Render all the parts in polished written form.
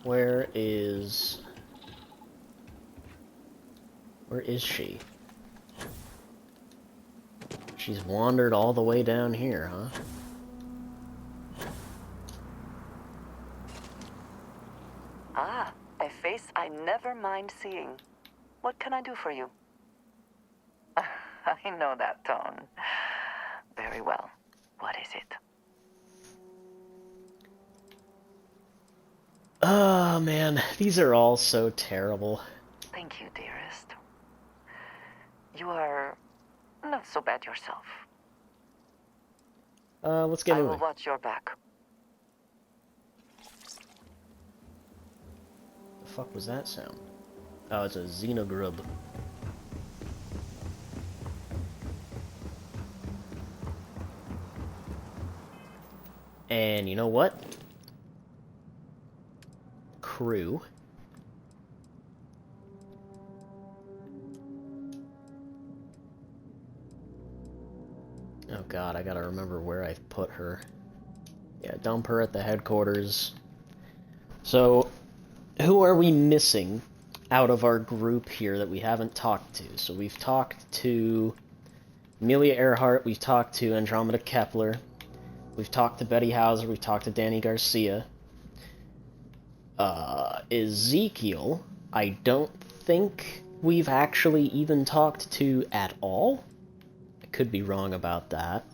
Where is she? She's wandered all the way down here, huh? Ah, a face I never mind seeing. What can I do for you? I know that tone. Very well. What is it? Oh, man. These are all so terrible. Thank you, dearest. You are not so bad yourself. Let's get I moving. will watch your back. The fuck was that sound? Oh, it's a xenogrub. And you know what? Crew. Oh god, I gotta remember where I put her. Yeah, dump her at the headquarters. So, who are we missing out of our group here that we haven't talked to? So we've talked to Amelia Earhart, we've talked to Andromeda Kepler, we've talked to Betty Hauser, we've talked to Danny Garcia. Ezekiel, I don't think we've actually even talked to at all. I could be wrong about that.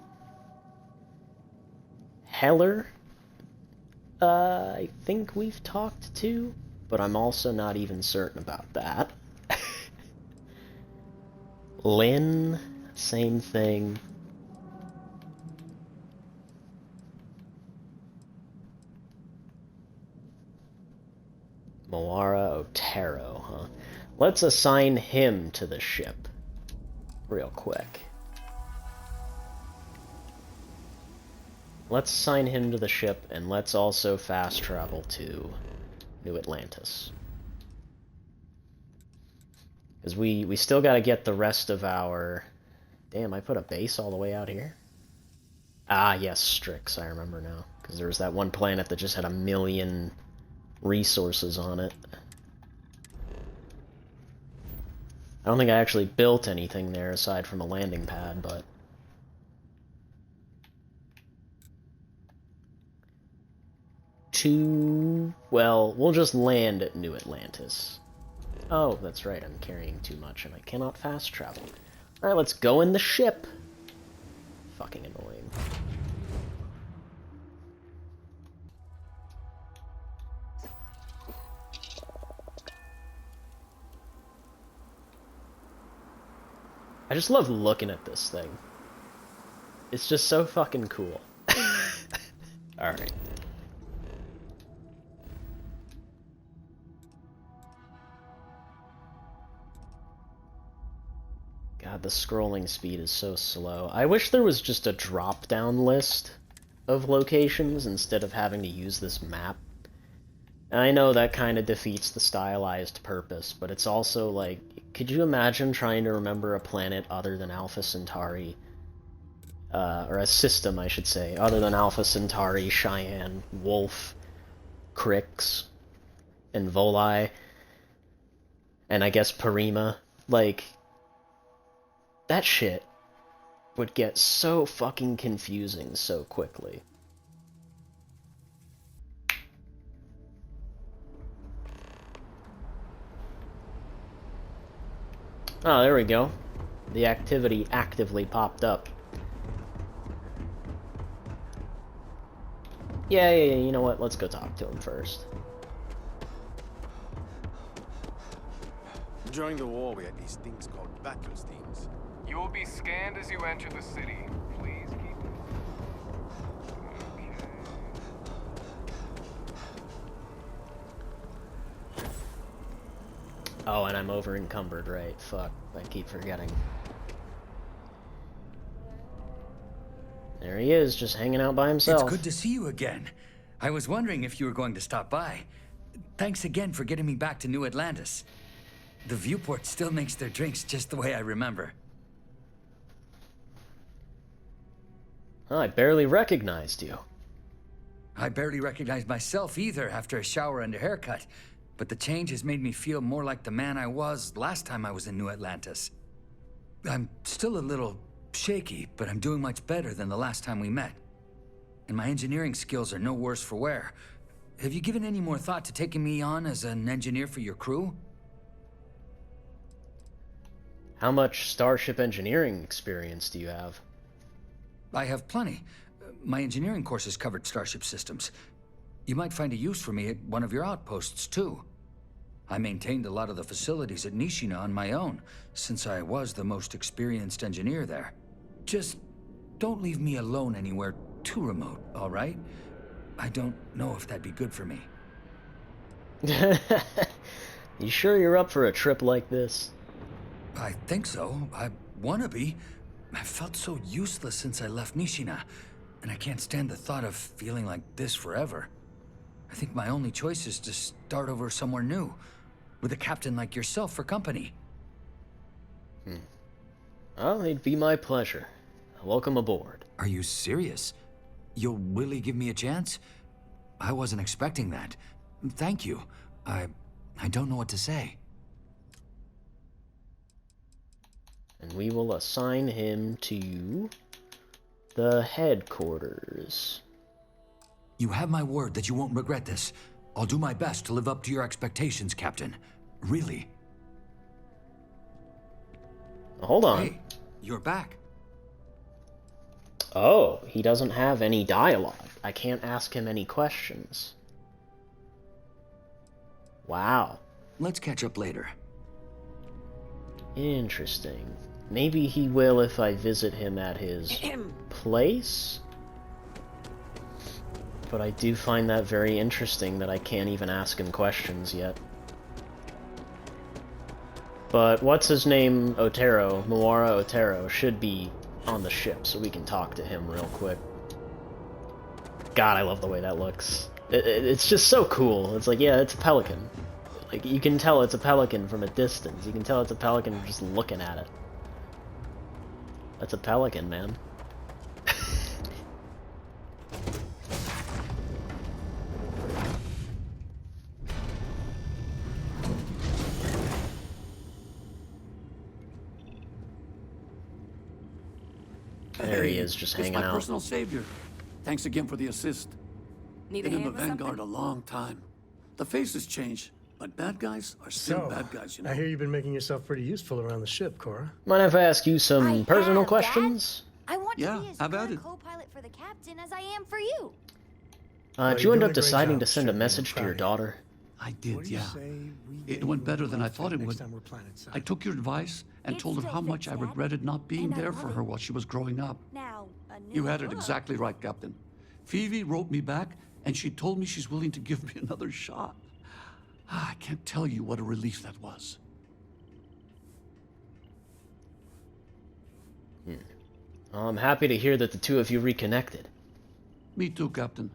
Heller, I think we've talked to, but I'm also not even certain about that. Lynn, same thing. Moara Otero, huh? Let's assign him to the ship real quick. Let's assign him to the ship, and let's also fast travel to New Atlantis. Because we still gotta get the rest of our... Damn, I put a base all the way out here? Ah, yes, Strix, I remember now. Because there was that one planet that just had 1 million resources on it. I don't think I actually built anything there aside from a landing pad, but... Well, we'll just land at New Atlantis. Oh, that's right, I'm carrying too much and I cannot fast travel. Alright, let's go in the ship. Fucking annoying. I just love looking at this thing. It's just so fucking cool. Alright. God, the scrolling speed is so slow. I wish there was just a drop-down list of locations instead of having to use this map. I know that kind of defeats the stylized purpose, but it's also like, could you imagine trying to remember a planet other than Alpha Centauri? Or a system, I should say, other than Alpha Centauri, Cheyenne, Wolf, Crix, and Voli, and I guess Parima. Like, that shit would get so fucking confusing so quickly. Oh, there we go. The activity actively popped up. Yeah, you know what? Let's go talk to him first. During the war, we had these things called battle steams. You will be scanned as you enter the city. Please keep it. Okay. Oh, and I'm over encumbered, right? Fuck, I keep forgetting. There he is, just hanging out by himself. It's good to see you again. I was wondering if you were going to stop by. Thanks again for getting me back to New Atlantis. The viewport still makes their drinks just the way I remember. Oh, I barely recognized you. I barely recognize myself either after a shower and a haircut. But the change has made me feel more like the man I was last time I was in New Atlantis. I'm still a little shaky, but I'm doing much better than the last time we met. And my engineering skills are no worse for wear. Have you given any more thought to taking me on as an engineer for your crew? How much starship engineering experience do you have? I have plenty. My engineering courses covered starship systems. You might find a use for me at one of your outposts, too. I maintained a lot of the facilities at Nishina on my own, since I was the most experienced engineer there. Just don't leave me alone anywhere too remote, all right? I don't know if that'd be good for me. You sure you're up for a trip like this? I think so. I wanna be. I felt so useless since I left Nishina, and I can't stand the thought of feeling like this forever. I think my only choice is to start over somewhere new, with a captain like yourself for company. Well, it'd be my pleasure. Welcome aboard. Are you serious? You'll really give me a chance? I wasn't expecting that. Thank you. I don't know what to say. And we will assign him to the headquarters. You have my word that you won't regret this. I'll do my best to live up to your expectations, Captain. Really. Hold on. Hey, you're back. Oh, he doesn't have any dialogue. I can't ask him any questions. Wow. Let's catch up later. Interesting. Maybe he will if I visit him at his place? But I do find that very interesting that I can't even ask him questions yet. But what's his name? Otero, Muara Otero, should be on the ship, so we can talk to him real quick. God, I love the way that looks. It's just so cool. It's like, yeah, it's a pelican. Like, you can tell it's a pelican from a distance. You can tell it's a pelican just looking at it. That's a pelican, man. There he is, just hanging It's my out. personal savior. Thanks again for the assist. Need a Been in the hand with Vanguard something? a long time. The faces change, but bad guys are still bad guys, you know. I hear you've been making yourself pretty useful around the ship, Cora. Mind if I ask you some I personal have, questions? Dad. I want Yeah, to be as how good about a it? co-pilot for the captain as I am for you. Did you you're end doing up a great deciding job, to send a Shep. message to Proud your of you. daughter? I did, yeah. It went better than I thought it would. I took your advice and It told her still how much fits, I Dad. regretted not being And I there love for it. her while she was growing up. Now, a new You had it book. exactly right, Captain. Phoebe wrote me back, and she told me she's willing to give me another shot. I can't tell you what a relief that was. I'm happy to hear that the two of you reconnected. Me too, Captain.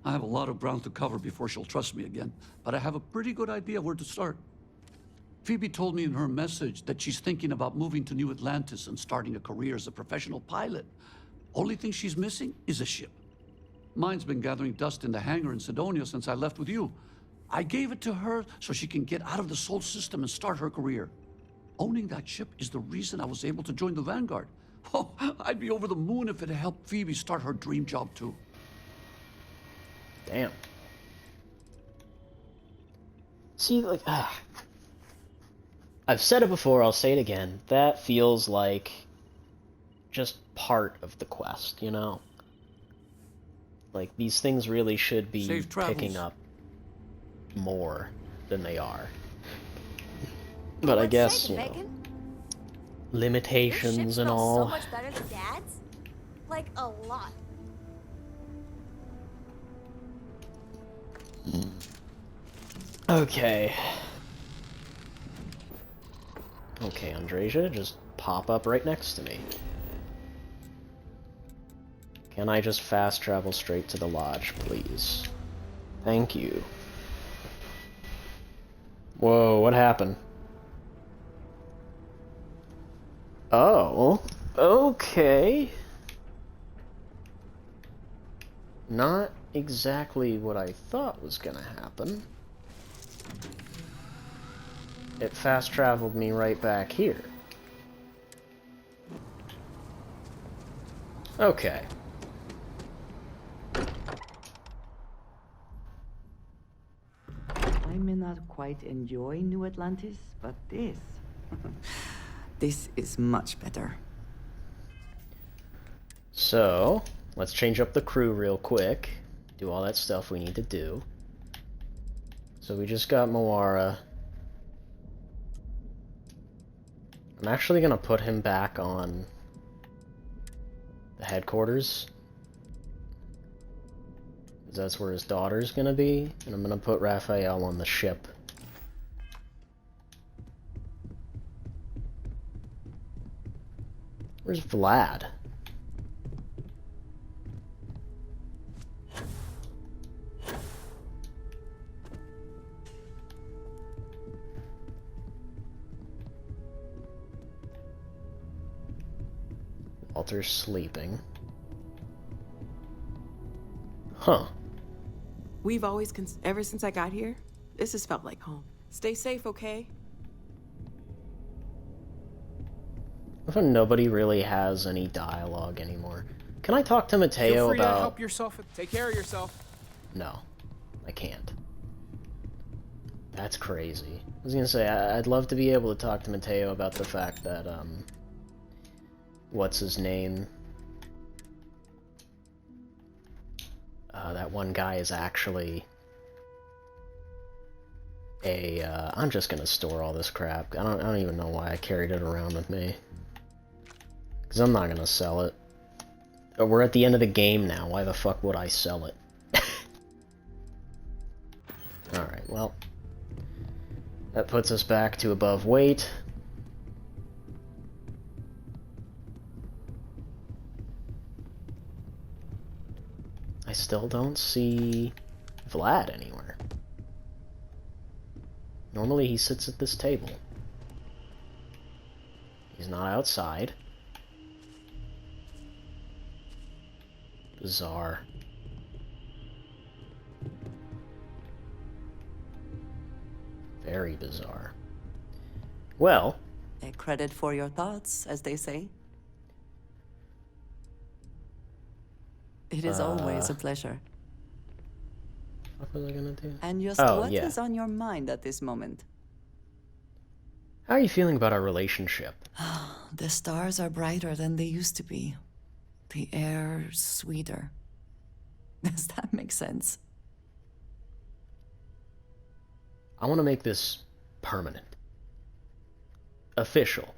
I have a lot of ground to cover before she'll trust me again, but I have a pretty good idea where to start. Phoebe told me in her message that she's thinking about moving to New Atlantis and starting a career as a professional pilot. Only thing she's missing is a ship. Mine's been gathering dust in the hangar in Sidonia since I left with you. I gave it to her so she can get out of the Sol system and start her career. Owning that ship is the reason I was able to join the Vanguard. Oh, I'd be over the moon if it helped Phoebe start her dream job too. Damn. See, like, I've said it before, I'll say it again. That feels like just part of the quest, you know? Like, these things really should be Safe travels. picking up more than they are. But I What's guess, shaking, you know, Bacon? Your ship limitations and smells all. so much better than Dad's. Like a lot. Okay. Okay, Andreja, just pop up right next to me. Can I just fast travel straight to the lodge, please? Thank you. Whoa, what happened? Oh, okay. Not exactly what I thought was gonna happen. It fast traveled me right back here. Okay. I may not quite enjoy New Atlantis, but this... this is much better. So, let's change up the crew real quick. Do all that stuff we need to do. So we just got Moara. I'm actually gonna put him back on the headquarters. 'Cause that's where his daughter's gonna be. And I'm gonna put Raphael on the ship. Where's Vlad? Walter's sleeping. Huh. We've always, ever since I got here, this has felt like home. Stay safe, okay? What if nobody really has any dialogue anymore? Can I talk to Mateo Feel free about... to help yourself. Take care of yourself. No, I can't. That's crazy. I was gonna say, I'd love to be able to talk to Mateo about the fact that, what's his name? That one guy is actually a, I'm just gonna store all this crap. I don't even know why I carried it around with me. Because I'm not gonna sell it. But we're at the end of the game now, why the fuck would I sell it? Alright, well. That puts us back to above weight. I still don't see Vlad anywhere. Normally he sits at this table. He's not outside. Bizarre. Very bizarre. Well... A credit for your thoughts, as they say. It is always a pleasure. What was I gonna do? And just Oh, what yeah. is on your mind at this moment? How are you feeling about our relationship? The stars are brighter than they used to be. The air sweeter. Does that make sense? I want to make this permanent. Official.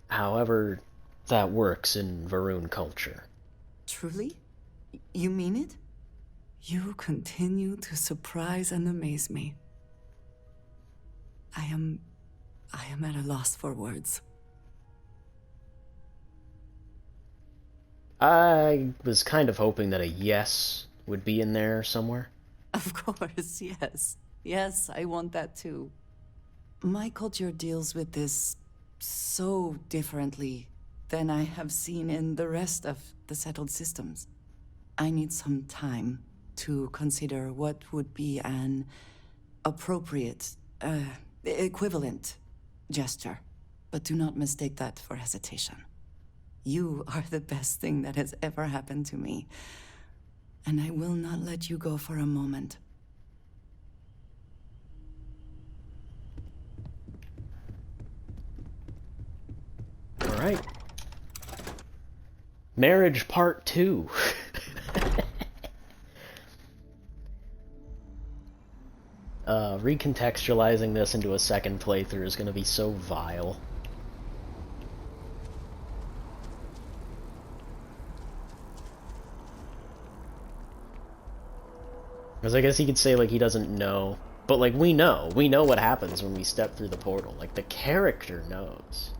However that works in Varun culture. Truly? You mean it? You continue to surprise and amaze me. I am at a loss for words. I was kind of hoping that a yes would be in there somewhere. Of course, yes. Yes, I want that too. My culture deals with this so differently than I have seen in the rest of the settled systems. I need some time to consider what would be an appropriate, equivalent gesture. But do not mistake that for hesitation. You are the best thing that has ever happened to me. And I will not let you go for a moment. Alright. Marriage Part 2. Recontextualizing this into a second playthrough is going to be so vile. Because I guess he could say, like, he doesn't know. But, like, we know. We know what happens when we step through the portal. Like, the character knows.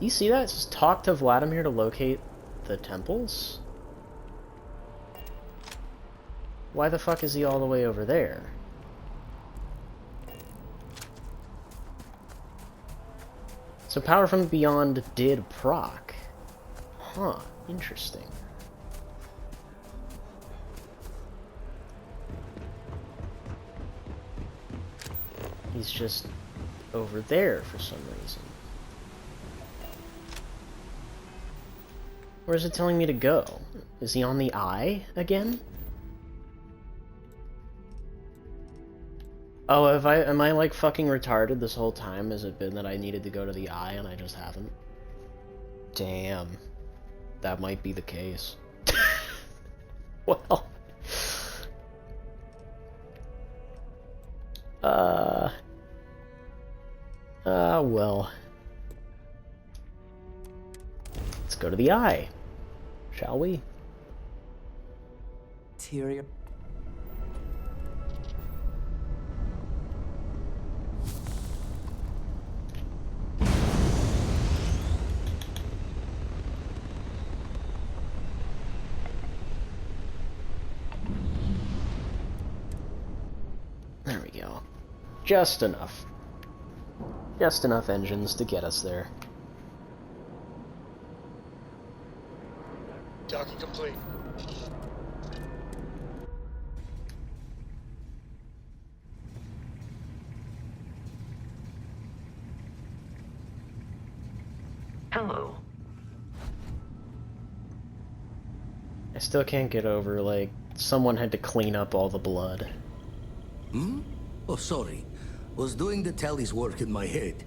You see that? Just talk to Vladimir to locate the temples? Why the fuck is he all the way over there? So Power from Beyond did proc. Huh, interesting. He's just over there for some reason. Where is it telling me to go? Is he on the eye again? Oh, am I like fucking retarded this whole time? Has it been that I needed to go to the eye and I just haven't? Damn. That might be the case. Well. Well. Let's go to the eye. Shall we? Interior. There we go. Just enough. Just enough engines to get us there. Docking complete. Hello. I still can't get over, like, someone had to clean up all the blood. Hmm? Oh, sorry. Was doing the tally's work in my head.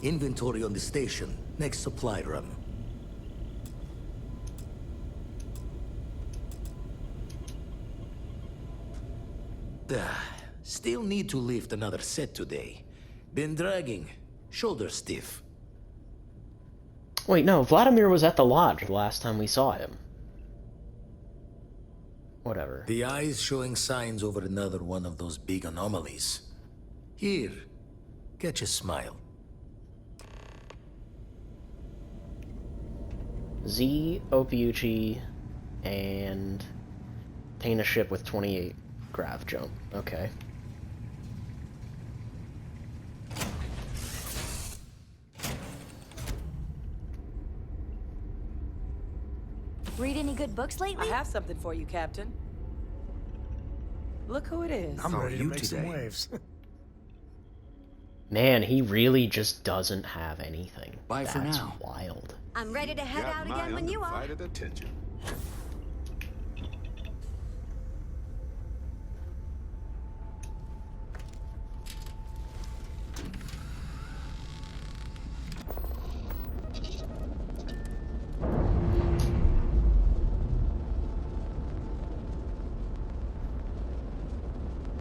Inventory on the station. Next supply run. Still need to lift another set today. Been dragging. Shoulder stiff. Wait, no, Vladimir was at the lodge the last time we saw him. Whatever. The eye's showing signs over another one of those big anomalies. Here, catch a smile. Z, Opiuchi, and paint a ship with 28 grav jump. Okay. Read any good books I lately? have something for you, Captain. Look who it is. I'm How are ready to you make some today? waves. Man, he really just doesn't have anything. Bye for That's now. wild. I'm ready to head Got out my again when you are. undivided attention.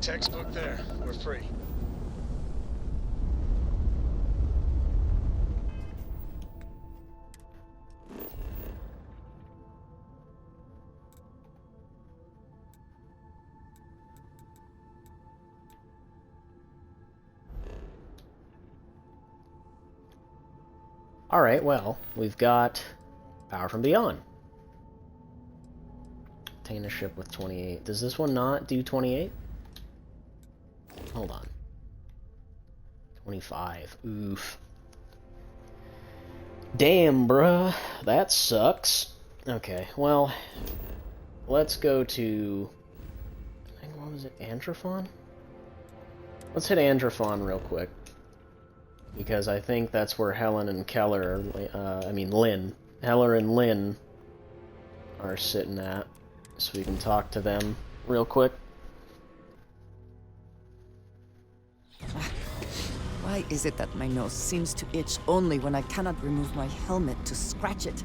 Textbook there. We're free. Alright, well, we've got Power from Beyond. Obtain a ship with 28. Does this one not do 28? Hold on. 25. Oof. Damn, bruh. That sucks. Okay, well, let's go to... I think, what was it? Androphon? Let's hit Androphon real quick. Because I think that's where Helen and Keller, Lynn. Heller and Lynn are sitting at. So we can talk to them real quick. Why is it that my nose seems to itch only when I cannot remove my helmet to scratch it?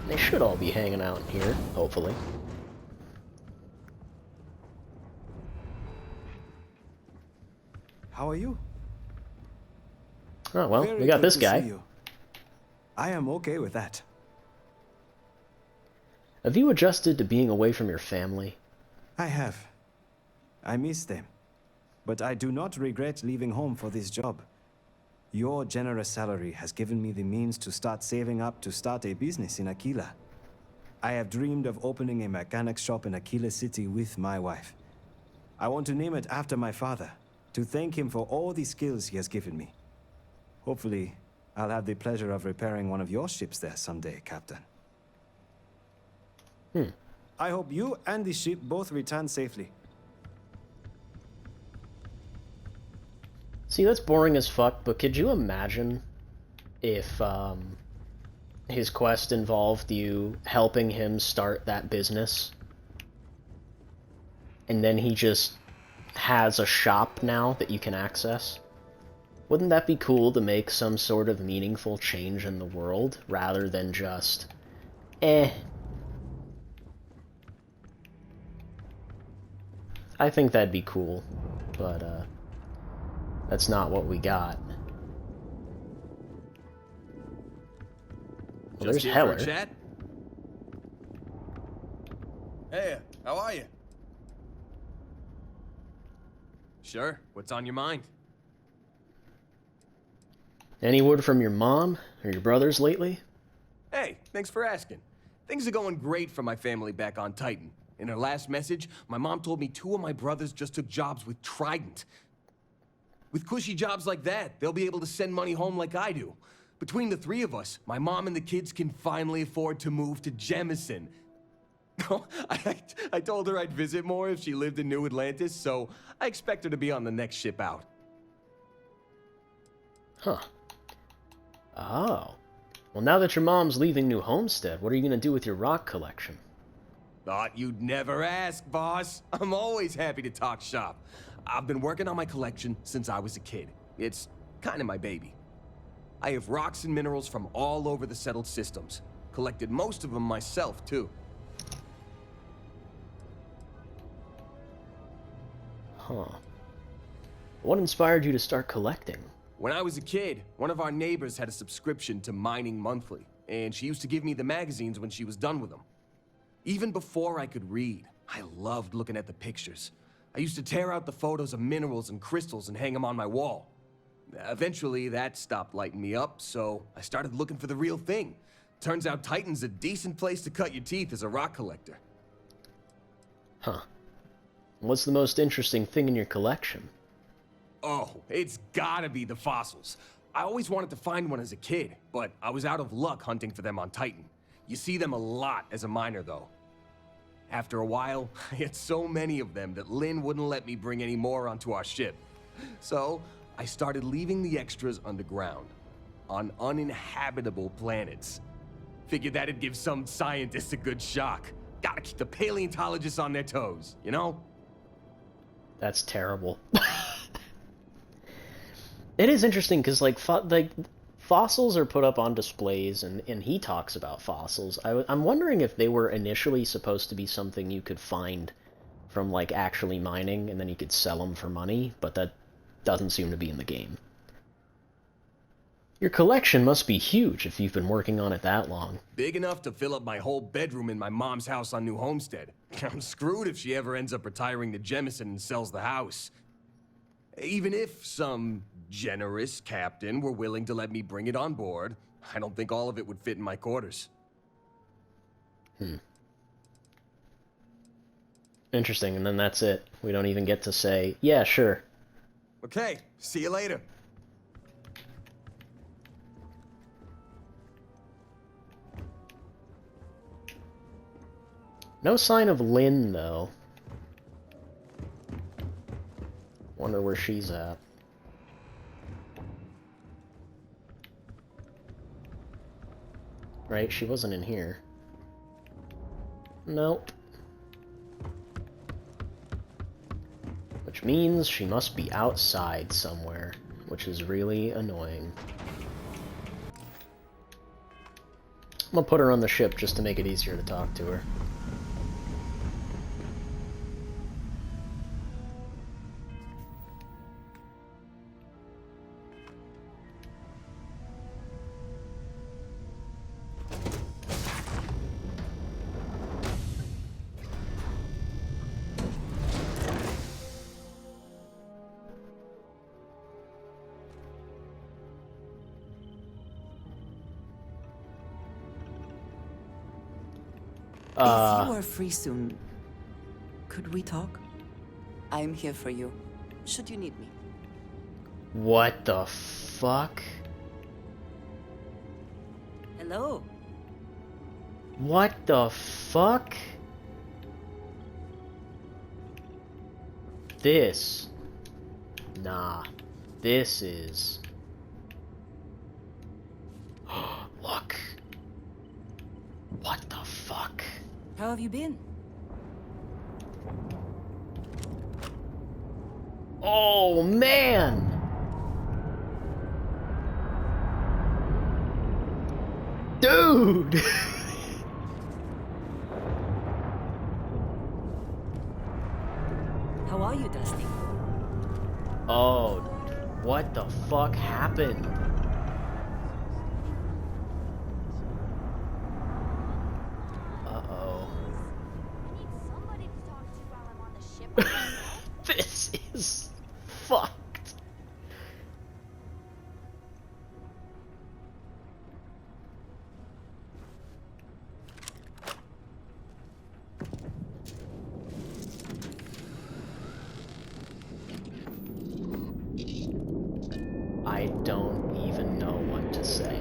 They should all be hanging out in here, hopefully. How are you? Oh, well, Very we got good this to guy. see you. I am okay with that. Have you adjusted to being away from your family? I have. I miss them. But I do not regret leaving home for this job. Your generous salary has given me the means to start saving up to start a business in Aquila. I have dreamed of opening a mechanics shop in Aquila City with my wife. I want to name it after my father, to thank him for all the skills he has given me. Hopefully, I'll have the pleasure of repairing one of your ships there someday, Captain. I hope you and the ship both return safely. See, that's boring as fuck, but could you imagine if his quest involved you helping him start that business? And then he just has a shop now that you can access? Wouldn't that be cool to make some sort of meaningful change in the world, rather than just, eh. I think that'd be cool, but, that's not what we got. Well, there's Heller. Chat? Hey, how are you? Sure, what's on your mind? Any word from your mom or your brothers lately? Hey, thanks for asking. Things are going great for my family back on Titan. In her last message, my mom told me 2 of my brothers just took jobs with Trident. With cushy jobs like that, they'll be able to send money home like I do. Between the 3 of us, my mom and the kids can finally afford to move to Jemison. I told her I'd visit more if she lived in New Atlantis, so I expect her to be on the next ship out. Huh. Oh. Well, now that your mom's leaving New Homestead, what are you gonna do with your rock collection? Thought you'd never ask, boss. I'm always happy to talk shop. I've been working on my collection since I was a kid. It's kind of my baby. I have rocks and minerals from all over the settled systems. Collected most of them myself, too. Huh. What inspired you to start collecting? When I was a kid, one of our neighbors had a subscription to Mining Monthly, and she used to give me the magazines when she was done with them. Even before I could read, I loved looking at the pictures. I used to tear out the photos of minerals and crystals and hang them on my wall. Eventually, that stopped lighting me up, so I started looking for the real thing. Turns out Titan's a decent place to cut your teeth as a rock collector. Huh. What's the most interesting thing in your collection? Oh, it's gotta be the fossils. I always wanted to find one as a kid, but I was out of luck hunting for them on Titan. You see them a lot as a miner, though. After a while, I had so many of them that Lynn wouldn't let me bring any more onto our ship. So, I started leaving the extras underground, on uninhabitable planets. Figured that'd give some scientists a good shock. Gotta keep the paleontologists on their toes, you know? That's terrible. It is interesting because, like, fossils are put up on displays, and he talks about fossils. I'm wondering if they were initially supposed to be something you could find from, like, actually mining, and then you could sell them for money, but that doesn't seem to be in the game. Your collection must be huge if you've been working on it that long. Big enough to fill up my whole bedroom in my mom's house on New Homestead. I'm screwed if she ever ends up retiring to Jemison and sells the house. Even if some generous captain were willing to let me bring it on board, I don't think all of it would fit in my quarters. Interesting, and then that's it. We don't even get to say, yeah, sure. Okay, see you later. No sign of Lynn, though. Wonder where she's at. Right, she wasn't in here. Nope. Which means she must be outside somewhere, which is really annoying. I'm gonna put her on the ship just to make it easier to talk to her. If you are free soon, could we talk? I'm here for you, should you need me. What the fuck? Hello. What the fuck? This. Nah. This is... Look. What the fuck? How have you been? Oh, man! Dude! How are you, Dusty? Oh, what the fuck happened? Uh-oh. This is fucked. I don't even know what to say.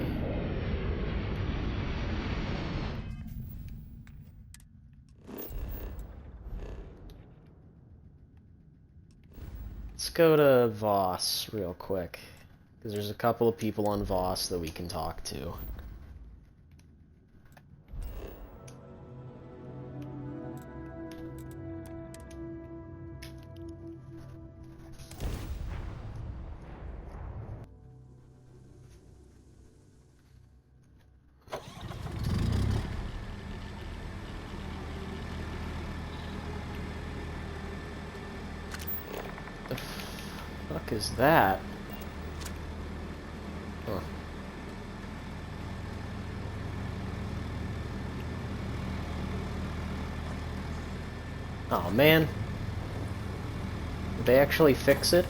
Let's go to Voss real quick, because there's a couple of people on Voss that we can talk to. Fuck is that? Huh. Oh man. Did they actually fix it?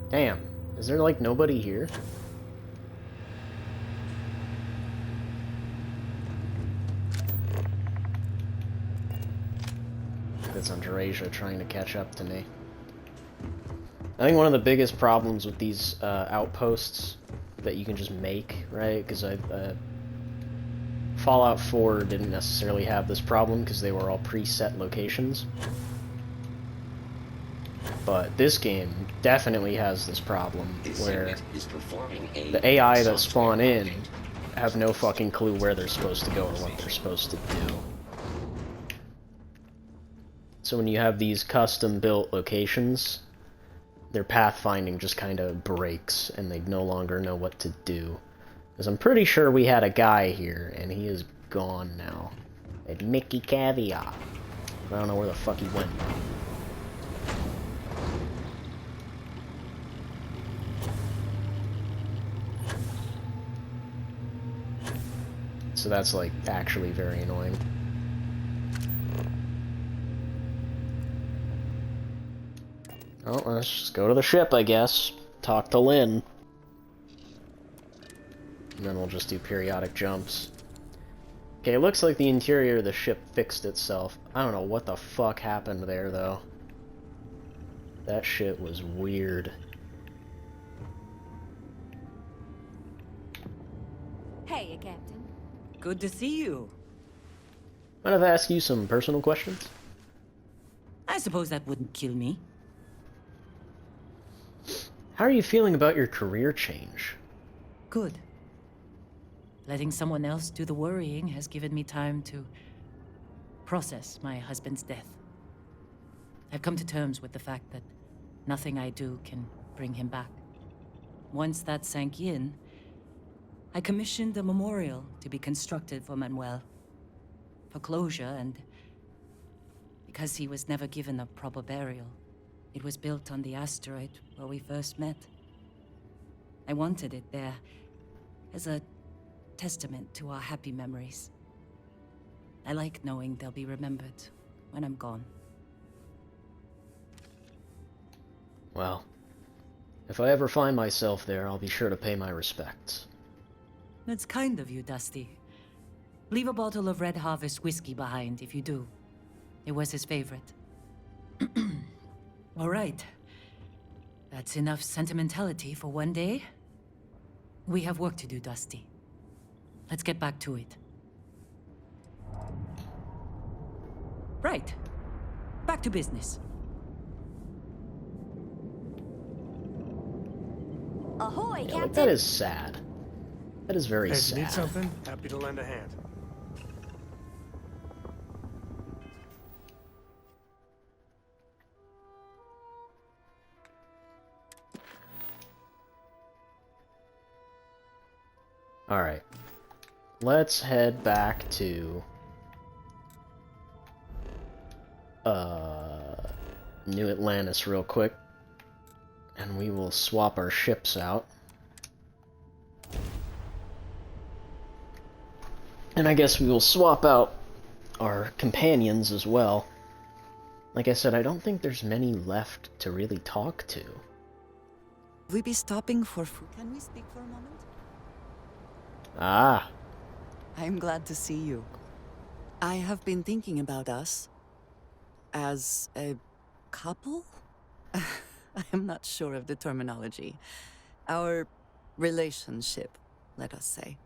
Damn, is there like nobody here? That's Andreja trying to catch up to me. I think one of the biggest problems with these outposts that you can just make, right? Because Fallout 4 didn't necessarily have this problem because they were all preset locations. But this game definitely has this problem where the AI that spawn in have no fucking clue where they're supposed to go or what they're supposed to do. So when you have these custom-built locations, their pathfinding just kind of breaks and they no longer know what to do. Because I'm pretty sure we had a guy here, and he is gone now. At Mickey Caviar. I don't know where the fuck he went. So that's, like, actually very annoying. Well, let's just go to the ship, I guess. Talk to Lynn. And then we'll just do periodic jumps. Okay, it looks like the interior of the ship fixed itself. I don't know what the fuck happened there, though. That shit was weird. Hey, Captain. Good to see you. Mind if I ask you some personal questions? I suppose that wouldn't kill me. How are you feeling about your career change? Good. Letting someone else do the worrying has given me time to process my husband's death. I've come to terms with the fact that Nothing I do can bring him back. Once that sank in, I commissioned a memorial to be constructed for Manuel. For closure, and because he was never given a proper burial. It was built on the asteroid where we first met. I wanted it there as a testament to our happy memories. I like knowing they'll be remembered when I'm gone. Well, if I ever find myself there, I'll be sure to pay my respects. That's kind of you, Dusty. Leave a bottle of Red Harvest whiskey behind if you do. It was his favorite. All right. That's enough sentimentality for one day. We have work to do, Dusty. Let's get back to it. Right. Back to business. Ahoy, Yeah, Captain! like, that is sad. That is very Hey, sad. need something? Happy to lend a hand. Alright. Let's head back to... New Atlantis real quick. And we will swap our ships out. And I guess we will swap out our companions as well. Like I said, I don't think there's many left to really talk to. Will we be stopping for food? Can we speak for a moment? Ah. I'm glad to see you. I have been thinking about us as a couple? I am not sure of the terminology. Our relationship, let us say.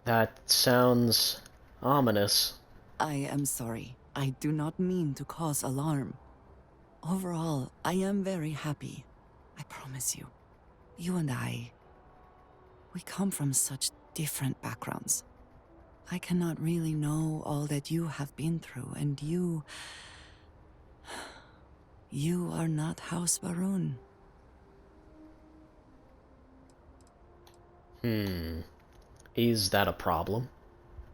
That sounds ominous. I am sorry. I do not mean to cause alarm. Overall, I am very happy. I promise you. You and I, we come from such different backgrounds. I cannot really know all that you have been through, and you are not House Baroon. Is that a problem?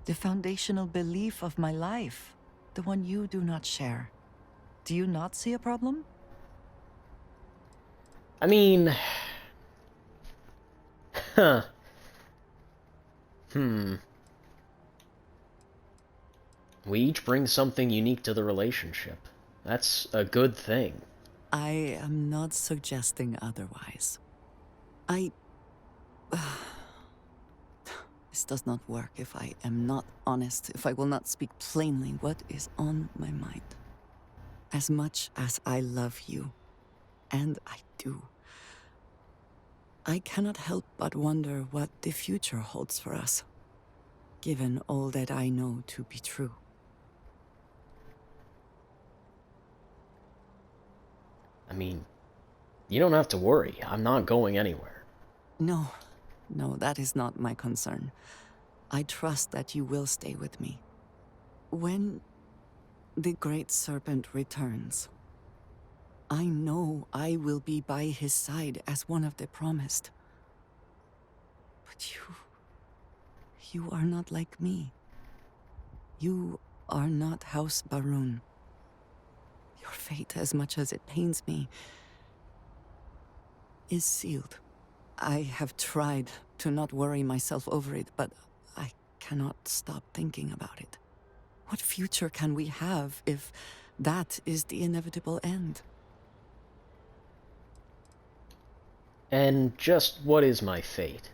The foundational belief of my life, the one you do not share. Do you not see a problem? I mean... Huh. We each bring something unique to the relationship. That's a good thing. I am not suggesting otherwise. This does not work if I am not honest, if I will not speak plainly what is on my mind. As much as I love you, and I do, I cannot help but wonder what the future holds for us, given all that I know to be true. I mean, you don't have to worry. I'm not going anywhere. No, that is not my concern. I trust that you will stay with me. When the Great Serpent returns, I know I will be by his side as one of the promised. But you are not like me. You are not House Baroon. Your fate, as much as it pains me, is sealed. I have tried to not worry myself over it, but I cannot stop thinking about it. What future can we have if that is the inevitable end? And just what is my fate?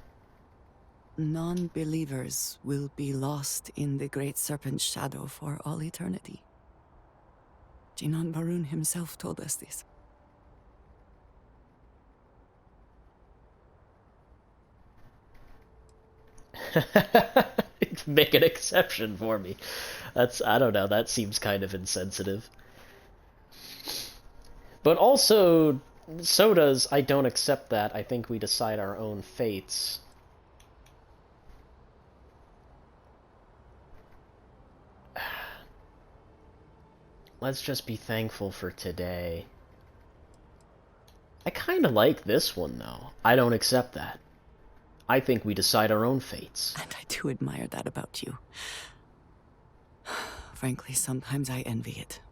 Non-believers will be lost in the Great Serpent's shadow for all eternity. Jinan Baroon himself told us this. Make an exception for me. I don't know, that seems kind of insensitive. But also, so does I don't accept that. I think we decide our own fates. Let's just be thankful for today. I kind of like this one, though. I don't accept that. I think we decide our own fates. And I do admire that about you. Frankly, sometimes I envy it.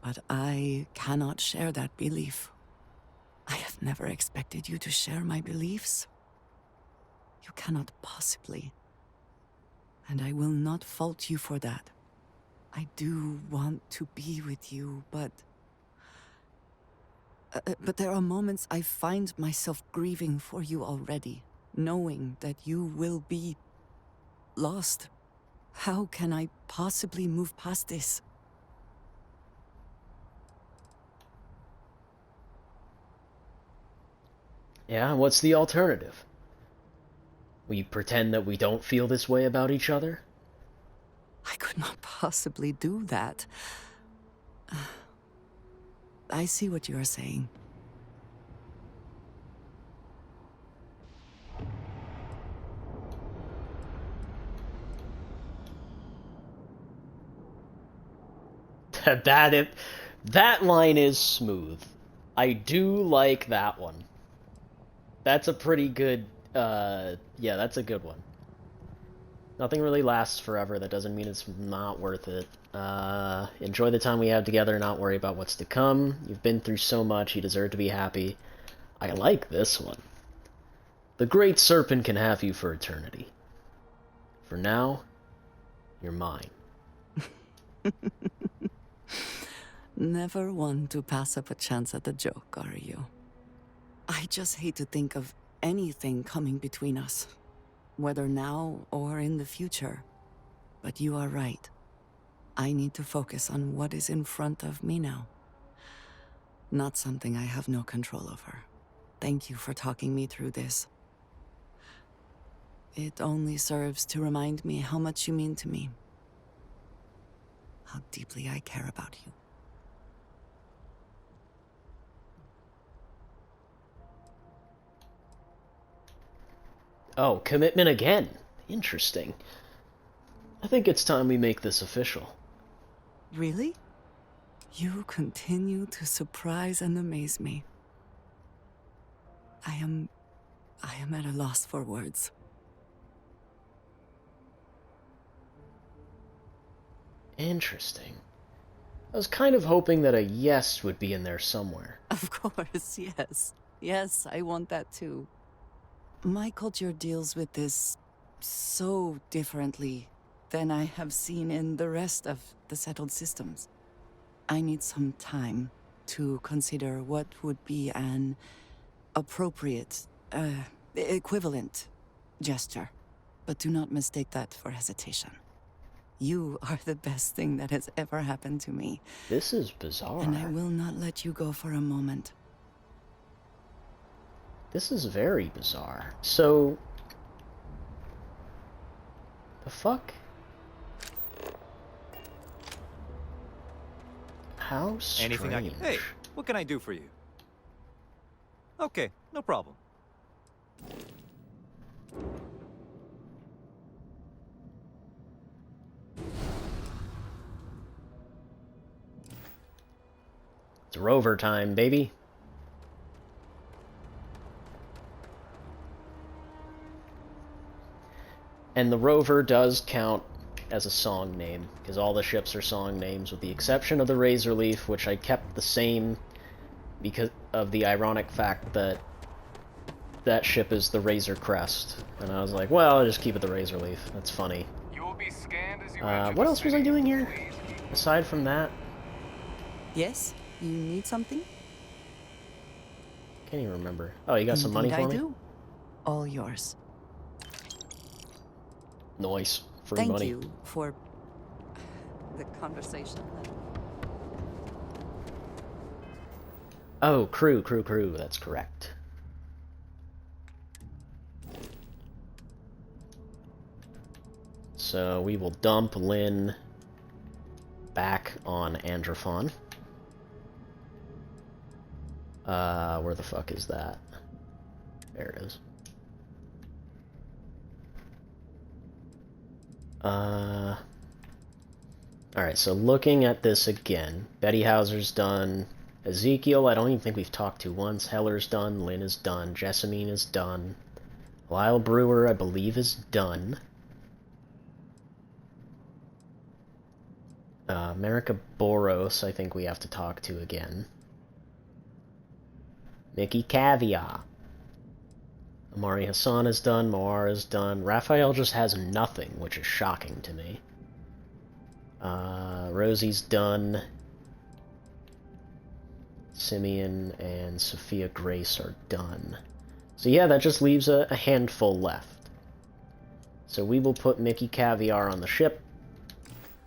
But I cannot share that belief. I have never expected you to share my beliefs. You cannot possibly. And I will not fault you for that. I do want to be with you, but there are moments I find myself grieving for you already, knowing that you will be lost. How can I possibly move past this? Yeah, what's the alternative? We pretend that we don't feel this way about each other? I could not possibly do that. I see what you are saying. That line is smooth. I do like that one. That's a pretty good, yeah, that's a good one. Nothing really lasts forever. That doesn't mean it's not worth it. Enjoy the time we have together, not worry about what's to come. You've been through so much, you deserve to be happy. I like this one. The Great Serpent can have you for eternity. For now, you're mine. Never one to pass up a chance at a joke, are you? I just hate to think of anything coming between us, whether now or in the future. But you are right. I need to focus on what is in front of me now. Not something I have no control over. Thank you for talking me through this. It only serves to remind me how much you mean to me. How deeply I care about you. Oh, commitment again. Interesting. I think it's time we make this official. Really? You continue to surprise and amaze me. I am at a loss for words. Interesting. I was kind of hoping that a yes would be in there somewhere. Of course, yes. Yes, I want that too. My culture deals with this so differently than I have seen in the rest of the settled systems. I need some time to consider what would be an appropriate, equivalent gesture. But do not mistake that for hesitation. You are the best thing that has ever happened to me. This is bizarre. And I will not let you go for a moment. This is very bizarre. So... the fuck? How strange. Anything I can... Hey, what can I do for you? Okay, no problem. It's rover time, baby. And the rover does count as a song name, because all the ships are song names, with the exception of the Razorleaf, which I kept the same because of the ironic fact that that ship is the Razor Crest. And I was like, well, I'll just keep it the Razorleaf. That's funny. You will be scanned as you What else was I doing here? Aside from that? Yes? You need something? Can't even remember. Oh, you got some money for me? I do. All yours. Nice. Free Thank money. you for the conversation. Oh, crew. That's correct. So we will dump Lynn back on Androphon. Where the fuck is that? There it is. Alright, so looking at this again, Betty Hauser's done. Ezekiel, I don't even think we've talked to once. Heller's done. Lynn is done. Jessamine is done. Lyle Brewer, I believe, is done. America Boros, I think we have to talk to again. Mickey Caviar. Amari Hassan is done. Moara is done. Raphael just has nothing, which is shocking to me. Rosie's done. Simeon and Sophia Grace are done. So yeah, that just leaves a handful left. So we will put Mickey Caviar on the ship,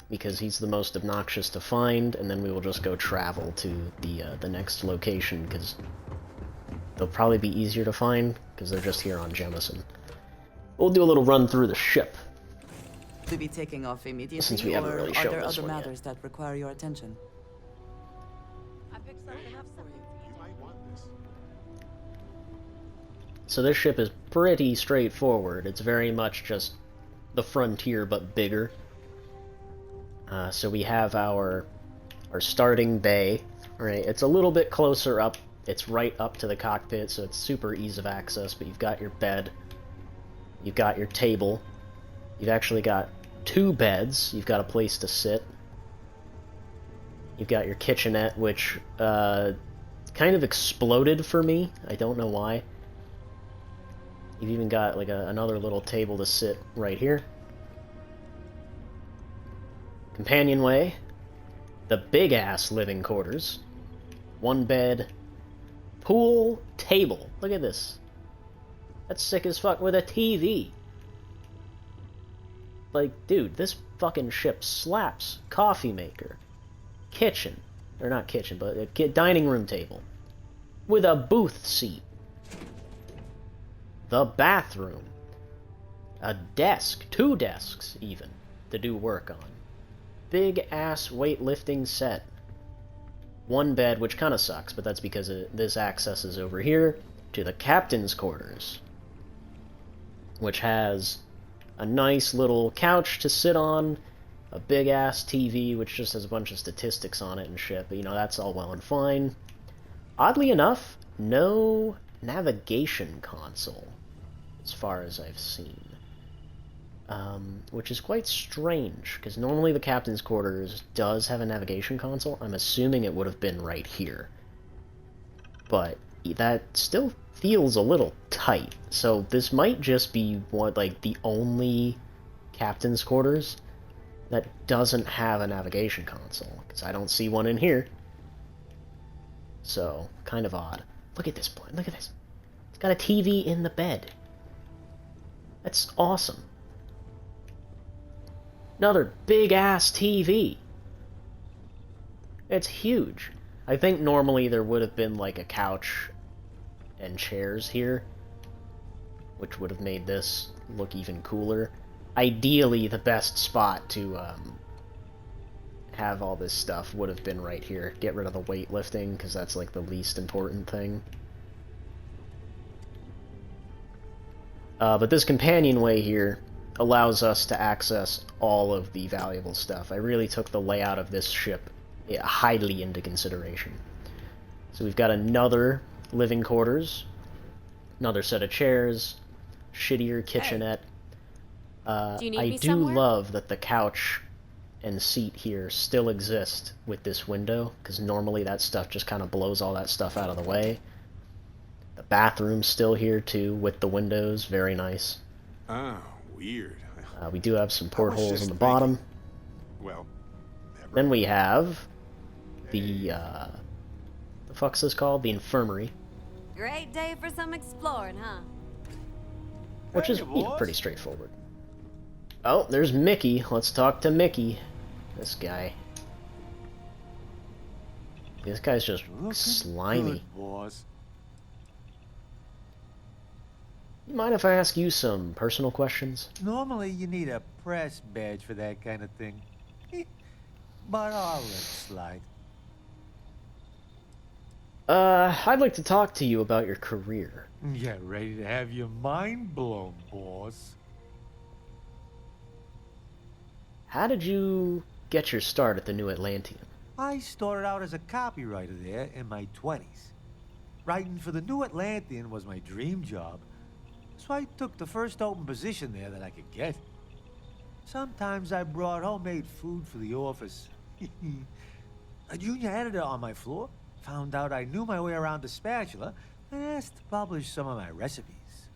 because he's the most obnoxious to find, and then we will just go travel to the next location, because they'll probably be easier to find, because they're just here on Jemison. We'll do a little run through the ship. To be taking off immediately, Since we haven't really shown are there this other one matters that require your attention? I picked something up for you. You might want this. So this ship is pretty straightforward. It's very much just the Frontier, but bigger. So we have our starting bay. Right, it's a little bit closer up. It's right up to the cockpit, so it's super ease of access, but you've got your bed. You've got your table. You've actually got 2 beds. You've got a place to sit. You've got your kitchenette, which kind of exploded for me. I don't know why. You've even got like another little table to sit right here. Companionway. The big-ass living quarters. 1 bed. Pool. Table. Look at this. That's sick as fuck, with a TV. Like, dude, this fucking ship slaps. Coffee maker. Kitchen. Or not kitchen, but a dining room table. With a booth seat. The bathroom. A desk. 2 desks, even, to do work on. Big-ass weightlifting set. 1 bed, which kind of sucks, but that's because this accesses over here to the captain's quarters, which has a nice little couch to sit on, a big-ass TV, which just has a bunch of statistics on it and shit, but, you know, that's all well and fine. Oddly enough, no navigation console, as far as I've seen. Which is quite strange, because normally the captain's quarters does have a navigation console. I'm assuming it would have been right here. But that still feels a little tight. So this might just be like the only captain's quarters that doesn't have a navigation console, because I don't see one in here. So, kind of odd. Look at this point. Look at this. It's got a TV in the bed. That's awesome. Another big-ass TV. It's huge. I think normally there would have been like a couch and chairs here, which would have made this look even cooler. Ideally, the best spot to have all this stuff would have been right here. Get rid of the weightlifting, because that's like the least important thing. But this companionway here allows us to access all of the valuable stuff. I really took the layout of this ship highly into consideration. So we've got another living quarters, another set of chairs, shittier kitchenette. I do love that the couch and seat here still exist with this window, because normally that stuff just kind of blows all that stuff out of the way. The bathroom's still here too, with the windows. Very nice. Oh, weird. We do have some portholes on the bottom. Well, then we have the fuck's this called? The infirmary. Great day for some exploring, huh? Which is, you know, pretty straightforward. Oh, there's Mickey. Let's talk to Mickey. This guy. This guy's just slimy. Good, boss. You mind if I ask you some personal questions? Normally you need a press badge for that kind of thing. But I'll let it slide. I'd like to talk to you about your career. Yeah, ready to have your mind blown, boss. How did you get your start at the New Atlantean? I started out as a copywriter there in my 20s. Writing for the New Atlantean was my dream job, so I took the first open position there that I could get. Sometimes I brought homemade food for the office. A junior editor on my floor found out I knew my way around the spatula and asked to publish some of my recipes.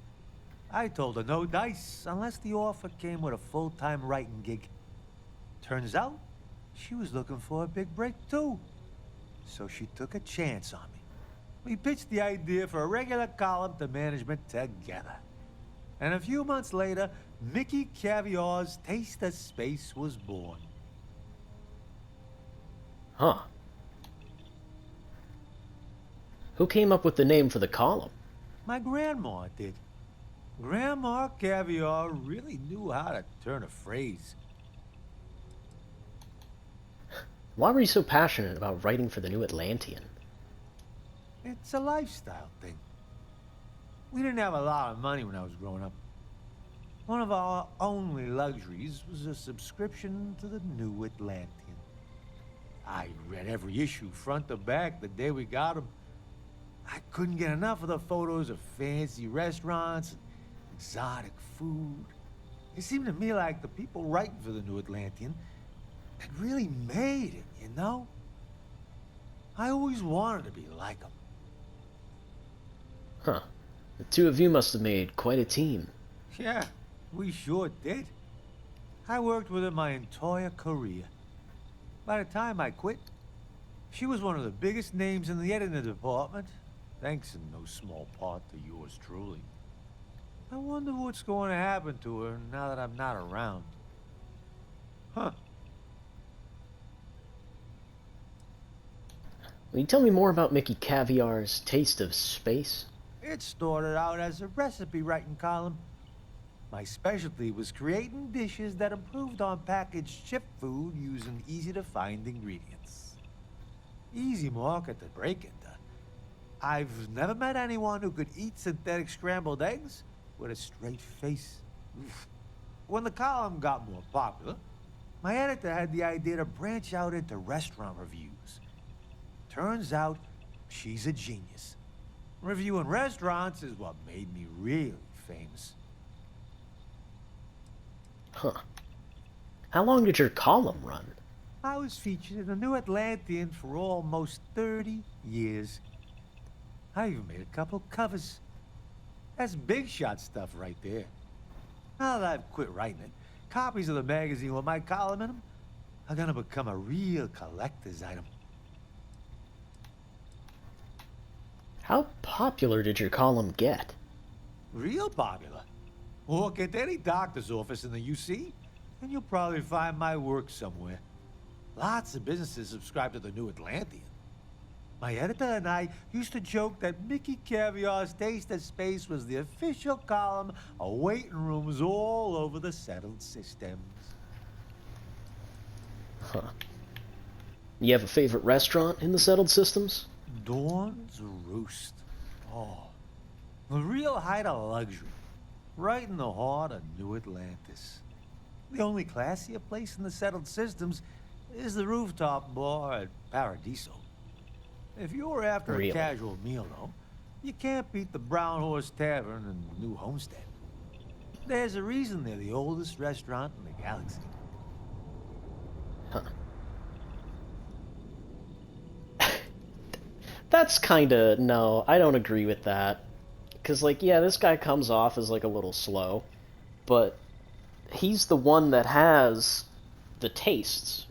I told her no dice unless the offer came with a full-time writing gig. Turns out, she was looking for a big break too. So she took a chance on me. We pitched the idea for a regular column to management together. And a few months later, Mickey Caviar's Taste of Space was born. Huh. Who came up with the name for the column? My grandma did. Grandma Caviar really knew how to turn a phrase. Why were you so passionate about writing for the New Atlantean? It's a lifestyle thing. We didn't have a lot of money when I was growing up. One of our only luxuries was a subscription to the New Atlantean. I read every issue front to back the day we got them. I couldn't get enough of the photos of fancy restaurants and exotic food. It seemed to me like the people writing for the New Atlantean had really made it, you know? I always wanted to be like them. Huh. The two of you must have made quite a team. Yeah, we sure did. I worked with her my entire career. By the time I quit, she was one of the biggest names in the editing department, thanks in no small part to yours truly. I wonder what's going to happen to her now that I'm not around. Huh. Will you tell me more about Mickey Caviar's Taste of Space? It started out as a recipe writing column. My specialty was creating dishes that improved on packaged ship food using easy-to-find ingredients. Easy market to break into. I've never met anyone who could eat synthetic scrambled eggs with a straight face. When the column got more popular, my editor had the idea to branch out into restaurant reviews. Turns out, she's a genius. Reviewing restaurants is what made me really famous. Huh. How long did your column run? I was featured in the New Atlantean for almost 30 years. I even made a couple covers. That's big shot stuff right there. Now that I've quit writing it, copies of the magazine with my column in them are gonna become a real collector's item. How popular did your column get? Real popular. Walk into any doctor's office in the UC, and you'll probably find my work somewhere. Lots of businesses subscribe to the New Atlantean. My editor and I used to joke that Mickey Caviar's Taste of Space was the official column of waiting rooms all over the settled systems. Huh. You have a favorite restaurant in the settled systems? Dawn's Roost. Oh, the real height of luxury. Right in the heart of New Atlantis. The only classier place in the settled systems is the rooftop bar at Paradiso. If you're after a casual meal, though, you can't beat the Brown Horse Tavern in New Homestead. There's a reason they're the oldest restaurant in the galaxy. Huh. That's kinda... no, I don't agree with that. Because, like, yeah, this guy comes off as, like, a little slow, but he's the one that has the tastes,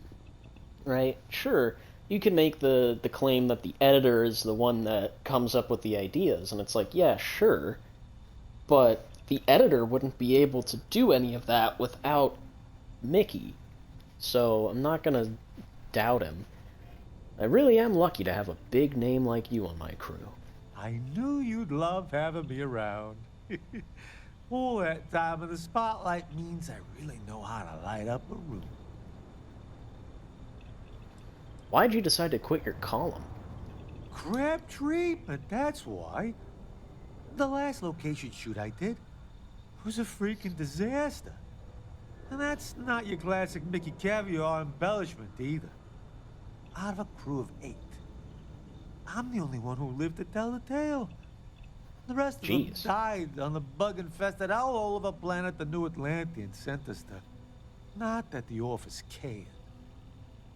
right? Sure, you can make the claim that the editor is the one that comes up with the ideas, and it's like, yeah, sure, but the editor wouldn't be able to do any of that without Mickey, so I'm not gonna doubt him. I really am lucky to have a big name like you on my crew. I knew you'd love having me around. All that time in the spotlight means I really know how to light up a room. Why'd you decide to quit your column? Crab treatment, that's why. The last location shoot I did was a freaking disaster. And that's not your classic Mickey Caviar embellishment either. Out of a crew of 8, I'm the only one who lived to tell the tale. The rest of them died on the bug-infested all-over planet the New Atlanteans sent us to. Not that the office cared.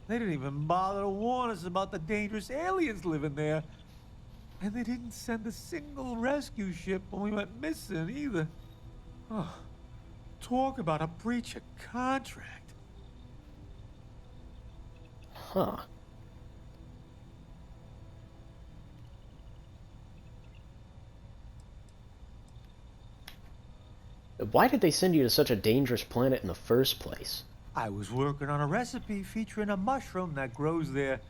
They didn't even bother to warn us about the dangerous aliens living there. And they didn't send a single rescue ship when we went missing either. Oh, talk about a breach of contract. Huh. Why did they send you to such a dangerous planet in the first place? I was working on a recipe featuring a mushroom that grows there.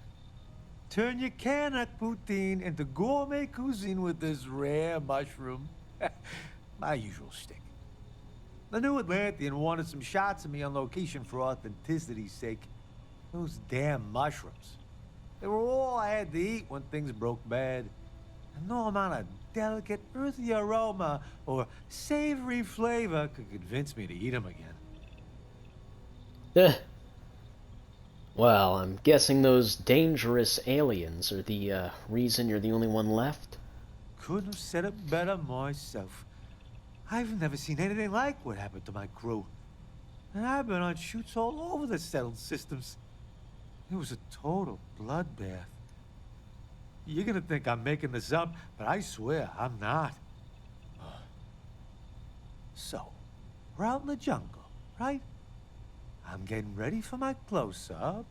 Turn your Canuck poutine into gourmet cuisine with this rare mushroom. My usual shtick. The New Atlantean wanted some shots of me on location for authenticity's sake. Those damn mushrooms. They were all I had to eat when things broke bad. And no amount of delicate, earthy aroma or savory flavor could convince me to eat them again. Well, I'm guessing those dangerous aliens are the reason you're the only one left? Couldn't have said it better myself. I've never seen anything like what happened to my crew. And I've been on shoots all over the settled systems. It was a total bloodbath. You're gonna think I'm making this up, but I swear I'm not. So, we're out in the jungle, right? I'm getting ready for my close-up,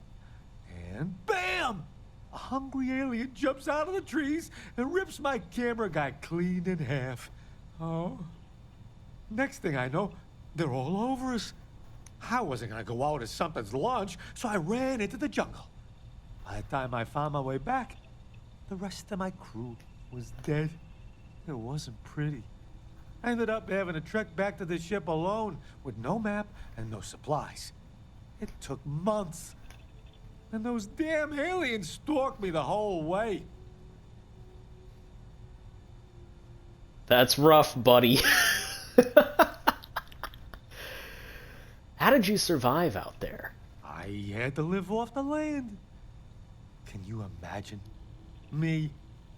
and BAM! A hungry alien jumps out of the trees and rips my camera guy clean in half. Oh. Next thing I know, they're all over us. I wasn't gonna go out as something's lunch, so I ran into the jungle. By the time I found my way back, the rest of my crew was dead. It wasn't pretty. I ended up having to trek back to the ship alone with no map and no supplies. It took months. And those damn aliens stalked me the whole way. That's rough, buddy. How did you survive out there? I had to live off the land. Can you imagine? Me,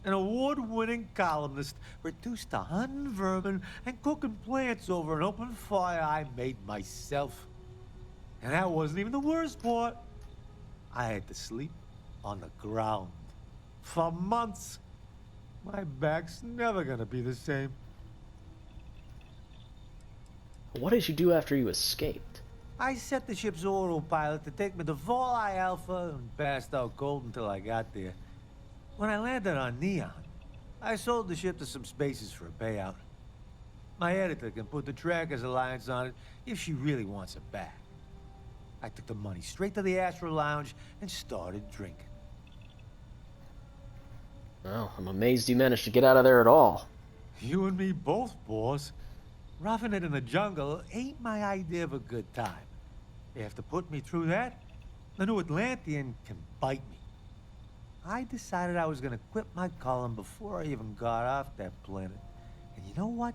an award-winning columnist, reduced to hunting vermin and cooking plants over an open fire I made myself. And that wasn't even the worst part. I had to sleep on the ground for months. My back's never gonna be the same. What did you do after you escaped? I set the ship's autopilot to take me to Volii Alpha and passed out cold until I got there. When I landed on Neon, I sold the ship to some spaces for a payout. My editor can put the Trackers Alliance on it if she really wants it back. I took the money straight to the Astro Lounge and started drinking. Well, I'm amazed you managed to get out of there at all. You and me both, boss. Roughing it in the jungle ain't my idea of a good time. After putting me through that, the New Atlantean can bite me. I decided I was gonna quit my column before I even got off that planet. And you know what?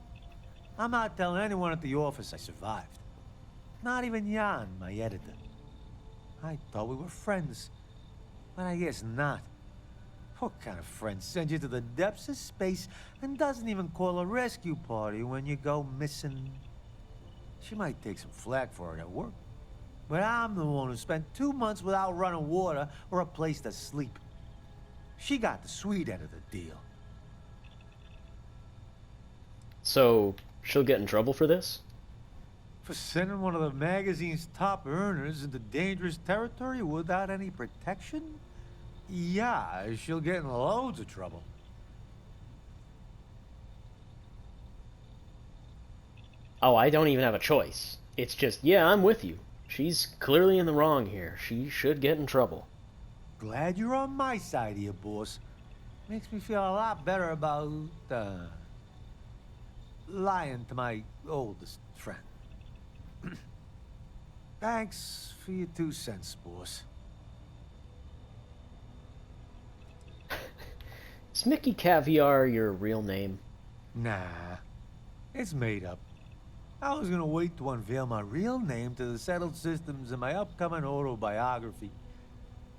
I'm not telling anyone at the office I survived. Not even Jan, my editor. I thought we were friends, but I guess not. What kind of friend sends you to the depths of space and doesn't even call a rescue party when you go missing? She might take some flack for it at work, but I'm the one who spent 2 months without running water or a place to sleep. She got the sweet end of the deal. So, she'll get in trouble for this? For sending one of the magazine's top earners into dangerous territory without any protection? Yeah, she'll get in loads of trouble. Oh, I don't even have a choice. It's just, yeah, I'm with you. She's clearly in the wrong here. She should get in trouble. Glad you're on my side here, boss. Makes me feel a lot better about, lying to my oldest friend. Thanks for your 2 cents, boss. Is Mickey Caviar your real name? Nah, it's made up. I was gonna wait to unveil my real name to the settled systems in my upcoming autobiography.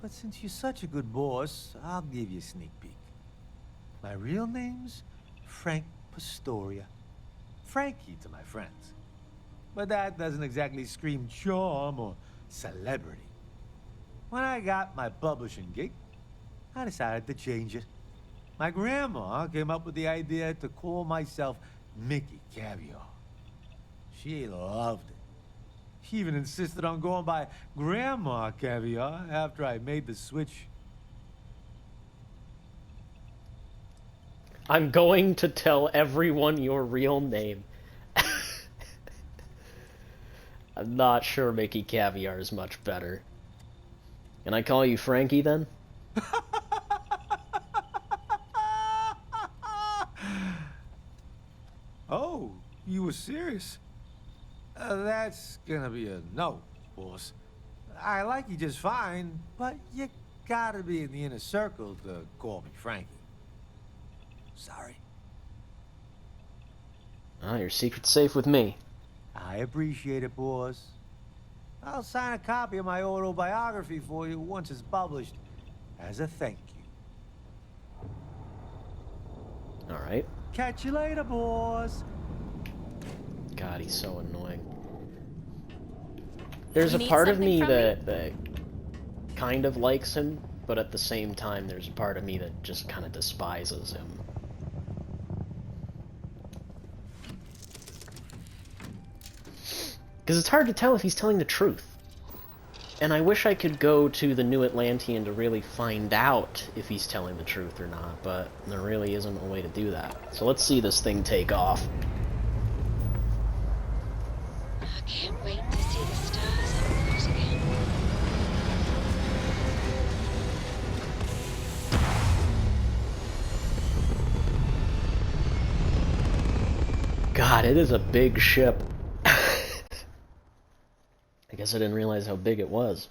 But since you're such a good boss, I'll give you a sneak peek. My real name's Frank Pastoria. Frankie to my friends. But that doesn't exactly scream charm or celebrity. When I got my publishing gig, I decided to change it. My grandma came up with the idea to call myself Mickey Caviar. She loved it. She even insisted on going by Grandma Caviar after I made the switch. I'm going to tell everyone your real name. I'm not sure Mickey Caviar is much better. Can I call you Frankie then? Oh, you were serious? That's gonna be a no, boss. I like you just fine, but you gotta be in the inner circle to call me Frankie. Sorry. Oh, your secret's safe with me. I appreciate it, boss. I'll sign a copy of my autobiography for you once it's published, as a thank you. Alright. Catch you later, boss. God, he's so annoying. There's You a need part of something me from that kind of likes him, but at the same time there's a part of me that just kind of despises him. Because it's hard to tell if he's telling the truth. And I wish I could go to the New Atlantean to really find out if he's telling the truth or not, but there really isn't a way to do that. So let's see this thing take off. I can't wait to see the stars up close again. God, it is a big ship. I guess I didn't realize how big it was.